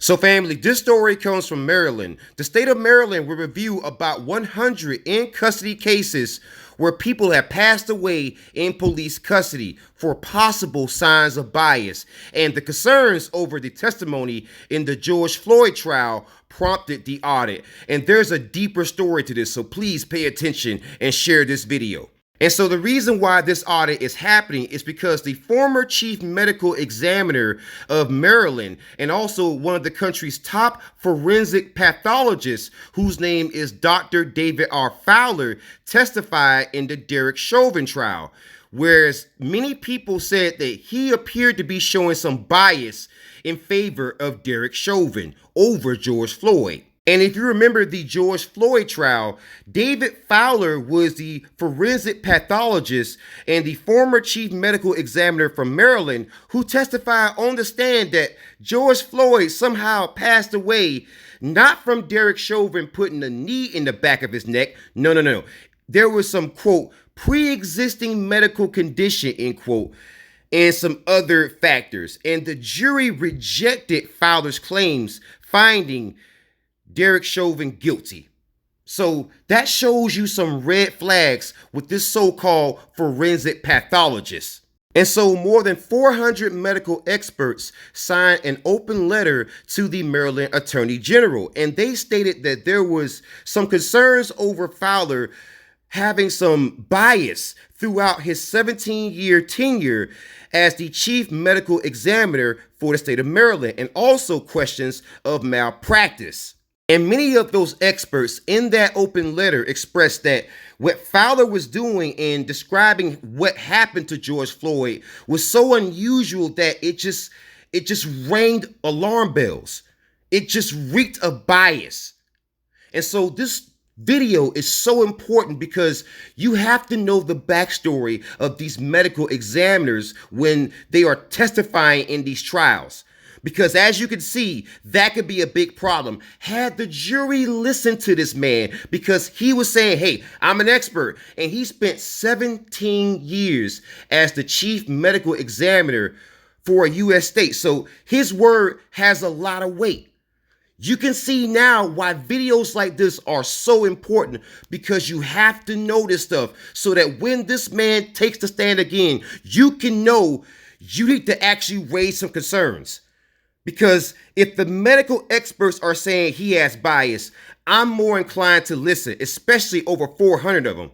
So family, this story comes from Maryland. The state of Maryland will review about 100 in custody cases where people have passed away in police custody for possible signs of bias. And the concerns over the testimony in the George Floyd trial prompted the audit. And there's a deeper story to this, so please pay attention and share this video. And so the reason why this audit is happening is because the former chief medical examiner of Maryland and also one of the country's top forensic pathologists, whose name is Dr. David R. Fowler, testified in the Derek Chauvin trial. Whereas many people said that he appeared to be showing some bias in favor of Derek Chauvin over George Floyd. And if you remember the George Floyd trial, David Fowler was the forensic pathologist and the former chief medical examiner from Maryland who testified on the stand that George Floyd somehow passed away, not from Derek Chauvin putting a knee in the back of his neck. No. There was some, quote, pre-existing medical condition, end quote, and some other factors. And the jury rejected Fowler's claims, finding Derek Chauvin guilty. So that shows you some red flags with this so-called forensic pathologist. And so more than 400 medical experts signed an open letter to the Maryland Attorney General, and they stated that there was some concerns over Fowler having some bias throughout his 17-year tenure as the chief medical examiner for the state of Maryland, and also questions of malpractice. And many of those experts in that open letter expressed that what Fowler was doing in describing what happened to George Floyd was so unusual that it just rang alarm bells. It just reeked of bias. And so this video is so important because you have to know the backstory of these medical examiners when they are testifying in these trials. Because as you can see, that could be a big problem. Had the jury listened to this man, because he was saying, hey, I'm an expert, and he spent 17 years as the chief medical examiner for a U.S. state. So his word has a lot of weight. You can see now why videos like this are so important, because you have to know this stuff so that when this man takes the stand again, you can know you need to actually raise some concerns. Because if the medical experts are saying he has bias, I'm more inclined to listen, especially over 400 of them.